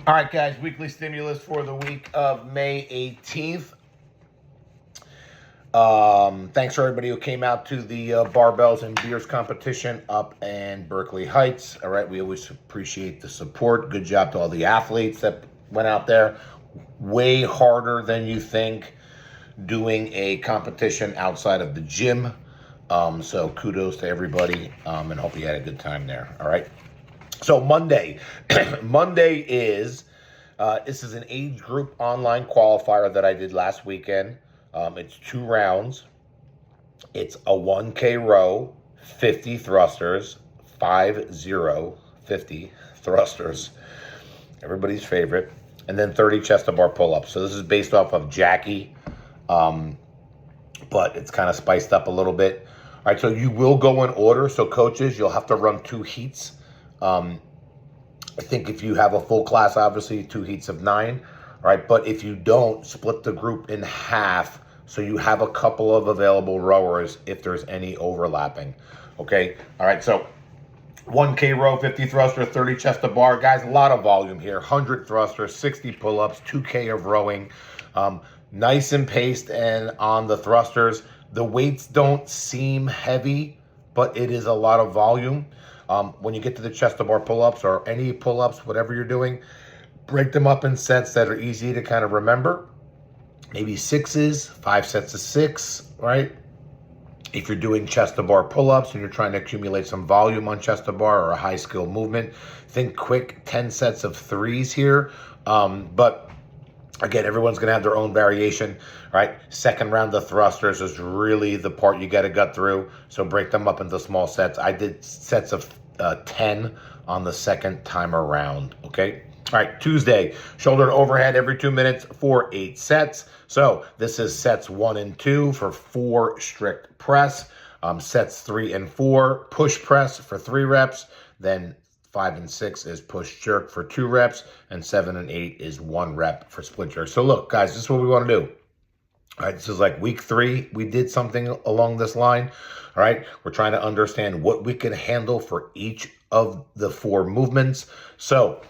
All right, guys, weekly stimulus for the week of May 18th. Thanks for everybody who came out to the barbells and beers competition up in Berkeley Heights. All right, we always appreciate the support. Good job to all the athletes that went out there. Way harder than you think doing a competition outside of the gym. So kudos to everybody, and hope you had a good time there. All right. So Monday, Monday is, this is an age group online qualifier that I did last weekend. It's 2 rounds. It's a 1K row, 50 thrusters, 50 thrusters, everybody's favorite, and then 30 chest to bar pull-ups. So this is based off of Jackie, but it's kind of spiced up a little bit. All right, so you will go in order. So coaches, you'll have to run 2 heats. I think if you have a full class, obviously 2 heats of 9. All right, but if you don't, split the group in half so you have a couple of available rowers if there's any overlapping. Okay, all right, so 1K row, 50 thruster, 30 chest to bar. Guys, a lot of volume here. 100 thrusters, 60 pull-ups, 2K of rowing. Nice and paced, and on the thrusters, the weights don't seem heavy, but it is a lot of volume. When you get to the chest to bar pull-ups or any pull-ups, whatever you're doing, break them up in sets that are easy to kind of remember. Maybe 6s, 5 sets of 6, right? If you're doing chest to bar pull-ups and you're trying to accumulate some volume on chest to bar or a high skill movement, think quick 10 sets of 3s here. But again, everyone's going to have their own variation, right? Second round of thrusters is really the part you got to gut through. So break them up into small sets. I did sets of 10 on the second time around, okay? All right, Tuesday, shoulder to overhead every 2 minutes for 8 sets. So this is sets 1 and 2 for 4 strict press. Sets 3 and 4, push press for 3 reps. Then 5 and 6 is push jerk for 2 reps. And 7 and 8 is 1 rep for split jerk. So look, guys, this is what we want to do. All right, this is like week 3. We did something along this line. All right, we're trying to understand what we can handle for each of the 4 movements. So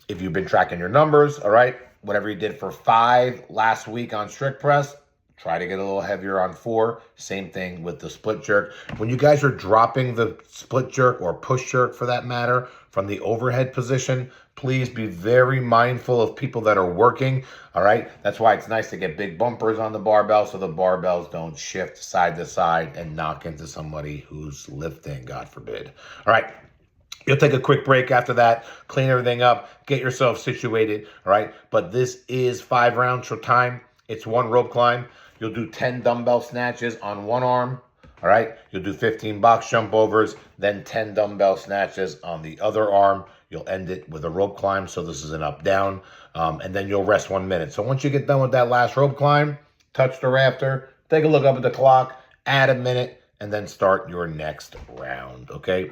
if you've been tracking your numbers, all right, whatever you did for 5 last week on strict press, try to get a little heavier on 4. Same thing with the split jerk. When you guys are dropping the split jerk or push jerk for that matter from the overhead position, please be very mindful of people that are working, all right? That's why it's nice to get big bumpers on the barbell so the barbells don't shift side to side and knock into somebody who's lifting, God forbid. All right. You'll take a quick break after that, clean everything up, get yourself situated, all right? But this is 5 rounds for time. It's 1 rope climb. You'll do 10 dumbbell snatches on 1 arm, all right? You'll do 15 box jump overs, then 10 dumbbell snatches on the other arm. You'll end it with a rope climb, so this is an up-down, and then you'll rest 1 minute. So once you get done with that last rope climb, touch the rafter, take a look up at the clock, add a minute, and then start your next round, okay?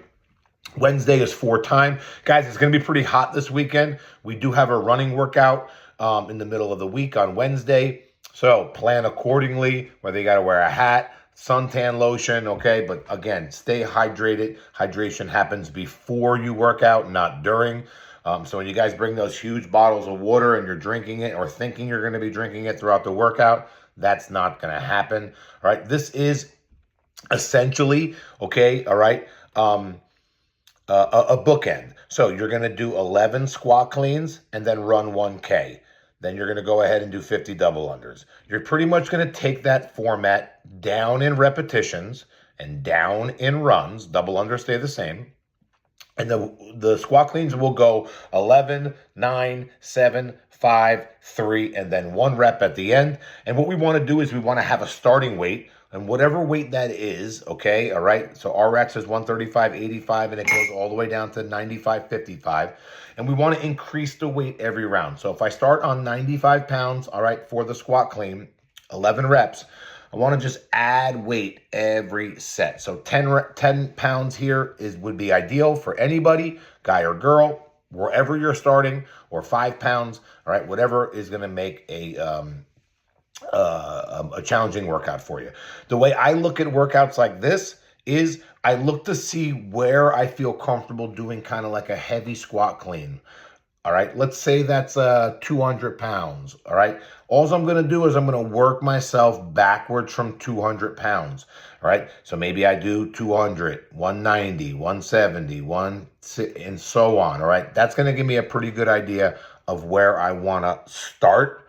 Wednesday is 4 time. Guys, it's going to be pretty hot this weekend. We do have a running workout in the middle of the week on Wednesday. So plan accordingly, whether you got to wear a hat, suntan lotion, okay? But again, stay hydrated. Hydration happens before you work out, not during. So when you guys bring those huge bottles of water and you're drinking it or thinking you're going to be drinking it throughout the workout, that's not going to happen. All right, this is essentially, okay, all right, a bookend. So you're going to do 11 squat cleans and then run 1K. Then you're going to go ahead and do 50 double unders. You're pretty much going to take that format down in repetitions and down in runs. Double unders stay the same. And the squat cleans will go 11, 9, 7, 5, 3, and then 1 rep at the end. And what we want to do is we want to have a starting weight, and whatever weight that is, okay, all right? So RX is 135.85, and it goes all the way down to 95.55. And we want to increase the weight every round. So if I start on 95 pounds, all right, for the squat clean, 11 reps, I want to just add weight every set. So 10 pounds here would be ideal for anybody, guy or girl, wherever you're starting, or 5 pounds, all right, whatever is going to make a challenging workout for you. The way I look at workouts like this is I look to see where I feel comfortable doing kind of like a heavy squat clean. All right, let's say that's 200 pounds. All right, all I'm going to do is I'm going to work myself backwards from 200 pounds. All right, so maybe I do 200, 190, 170, and so on. All right, that's going to give me a pretty good idea of where I want to start.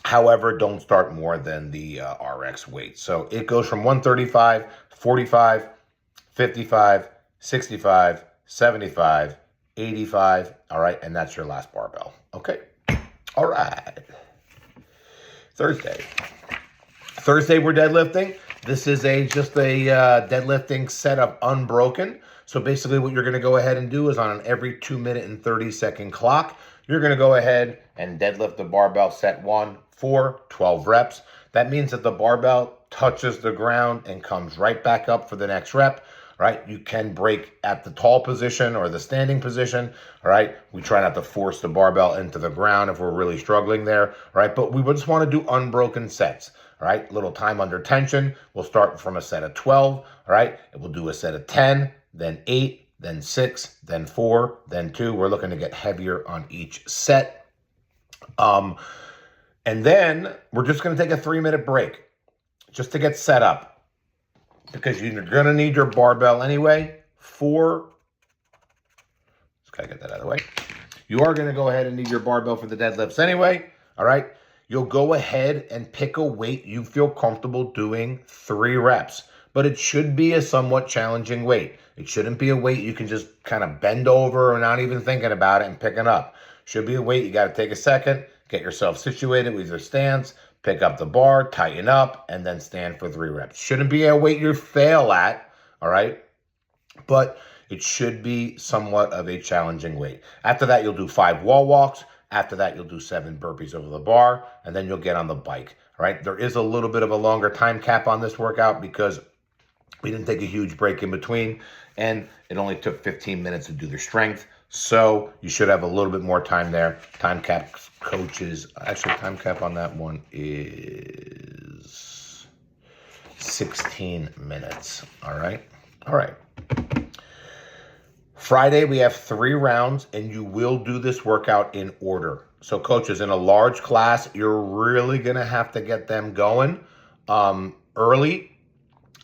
However, don't start more than the RX weight. So it goes from 135, 45, 55, 65, 75, 85. All right, and that's your last barbell. Okay. All right. Thursday, we're deadlifting. This is just a deadlifting set of unbroken. So basically what you're going to go ahead and do is on an every 2-minute and 30-second clock, you're going to go ahead and deadlift the barbell set 1 for 12 reps. That means that the barbell touches the ground and comes right back up for the next rep. Right? You can break at the tall position or the standing position. All right. We try not to force the barbell into the ground if we're really struggling there. All right. But we just want to do unbroken sets. All right. Little time under tension. We'll start from a set of 12. All right. And we'll do a set of 10, then 8, then 6, then 4, then 2. We're looking to get heavier on each set. And then we're just going to take a 3-minute break just to get set up. Because you're going to need your barbell anyway just got to get that out of the way. You are going to go ahead and need your barbell for the deadlifts anyway. All right. You'll go ahead and pick a weight you feel comfortable doing 3 reps. But it should be a somewhat challenging weight. It shouldn't be a weight you can just kind of bend over and not even thinking about it and picking up. Should be a weight you got to take a second, get yourself situated with your stance, pick up the bar, tighten up, and then stand for 3 reps. Shouldn't be a weight you fail at, all right? But it should be somewhat of a challenging weight. After that, you'll do 5 wall walks. After that, you'll do 7 burpees over the bar, and then you'll get on the bike, all right? There is a little bit of a longer time cap on this workout because we didn't take a huge break in between, and it only took 15 minutes to do the strength. So you should have a little bit more time there. Time cap coaches, actually time cap on that one is 16 minutes. All right. All right. Friday, we have 3 rounds, and you will do this workout in order. So coaches, in a large class, you're really going to have to get them going early.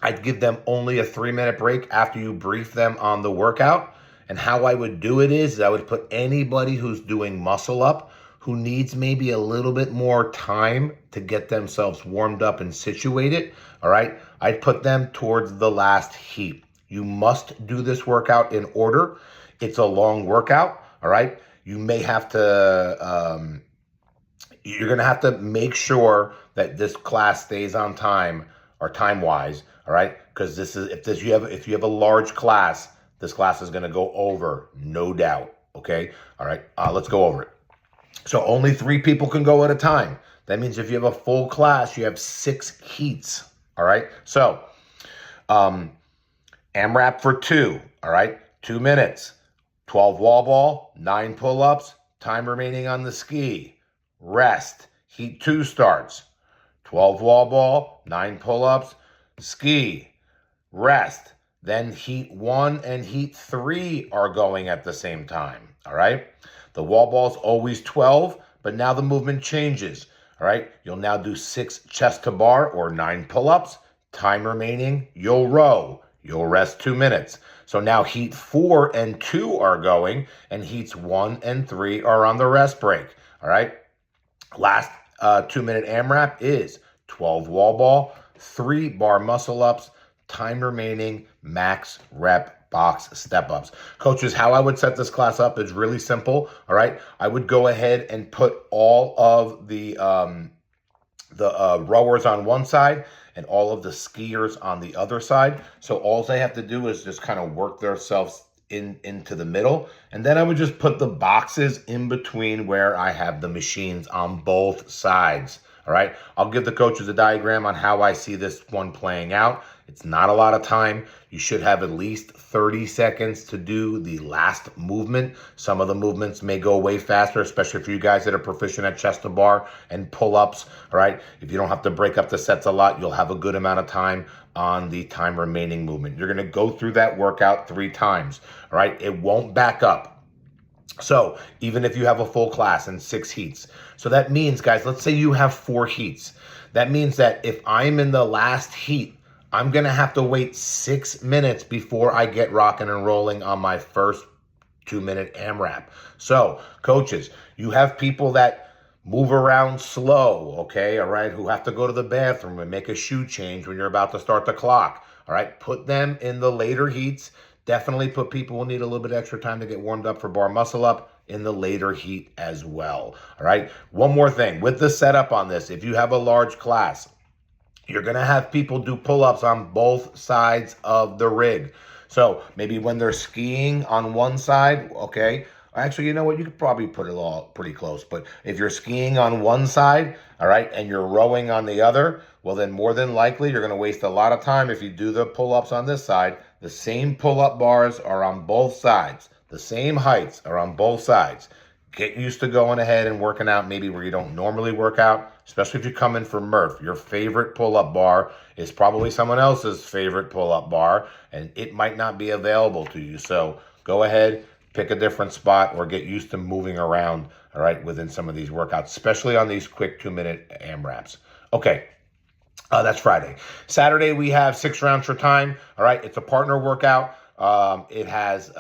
I'd give them only a 3-minute break after you brief them on the workout. And how I would do it is I would put anybody who's doing muscle up, who needs maybe a little bit more time to get themselves warmed up and situated, all right? I'd put them towards the last heap. You must do this workout in order. It's a long workout, all right? You may have to, you're going to have to make sure that this class stays on time or time-wise, all right? Because if you have a large class, this class is going to go over, no doubt, okay? All right, let's go over it. So only 3 people can go at a time. That means if you have a full class, you have 6 heats, all right? So AMRAP for 2, all right? 2 minutes, 12 wall ball, 9 pull-ups, time remaining on the ski, rest, heat 2 starts, 12 wall ball, 9 pull-ups, ski, rest. Then heat 1 and heat 3 are going at the same time, all right? The wall ball is always 12, but now the movement changes, all right? You'll now do 6 chest to bar or 9 pull-ups. Time remaining, you'll row. You'll rest 2 minutes. So now heat 4 and 2 are going, and heats 1 and 3 are on the rest break, all right? Last 2-minute AMRAP is 12 wall ball, 3 bar muscle ups, time remaining, max rep box step ups. Coaches, how I would set this class up is really simple. All right. I would go ahead and put all of the rowers on one side and all of the skiers on the other side. So all they have to do is just kind of work themselves into the middle. And then I would just put the boxes in between where I have the machines on both sides. All right. I'll give the coaches a diagram on how I see this one playing out. It's not a lot of time. You should have at least 30 seconds to do the last movement. Some of the movements may go way faster, especially for you guys that are proficient at chest to bar and pull-ups. All right. If you don't have to break up the sets a lot, you'll have a good amount of time on the time remaining movement. You're going to go through that workout 3 times. All right. It won't back up. So even if you have a full class and 6 heats. So that means, guys, let's say you have 4 heats. That means that if I'm in the last heat, I'm going to have to wait 6 minutes before I get rocking and rolling on my first 2-minute AMRAP. So coaches, you have people that move around slow, okay, all right, who have to go to the bathroom and make a shoe change when you're about to start the clock, all right, put them in the later heats. Definitely put people who need a little bit extra time to get warmed up for bar muscle up in the later heat as well, all right? One more thing, with the setup on this, if you have a large class, you're going to have people do pull-ups on both sides of the rig. So maybe when they're skiing on one side, okay, actually, you know what? You could probably put it all pretty close. But if you're skiing on one side, all right, and you're rowing on the other, well, then more than likely, you're going to waste a lot of time if you do the pull-ups on this side. The same pull-up bars are on both sides. The same heights are on both sides. Get used to going ahead and working out maybe where you don't normally work out, especially if you come in for Murph. Your favorite pull-up bar is probably someone else's favorite pull-up bar, and it might not be available to you. So go ahead, pick a different spot, or get used to moving around, all right, within some of these workouts, especially on these quick 2-minute AMRAPs. Okay. That's Friday. Saturday, we have 6 rounds for time. All right. It's a partner workout. It has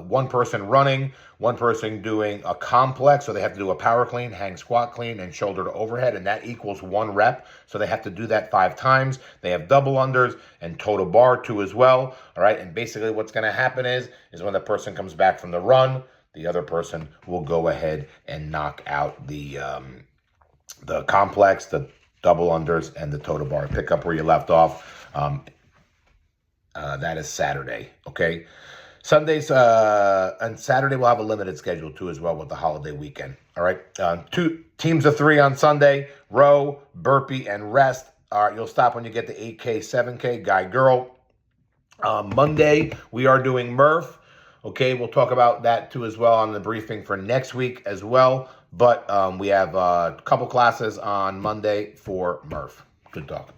one person running, one person doing a complex. So they have to do a power clean, hang squat clean, and shoulder to overhead. And that equals 1 rep. So they have to do that 5 times. They have double unders and toe to bar 2 as well. All right. And basically what's going to happen is when the person comes back from the run, the other person will go ahead and knock out the complex, the double unders, and the toe to bar. Pick up where you left off. That is Saturday, okay? Sundays and Saturday we'll have a limited schedule too as well with the holiday weekend, all right? 2 teams of 3 on Sunday, row, burpee, and rest. All right, you'll stop when you get to 8K, 7K, guy, girl. Monday, we are doing Murph. Okay, we'll talk about that too as well on the briefing for next week as well. But we have a couple classes on Monday for Murph. Good talk.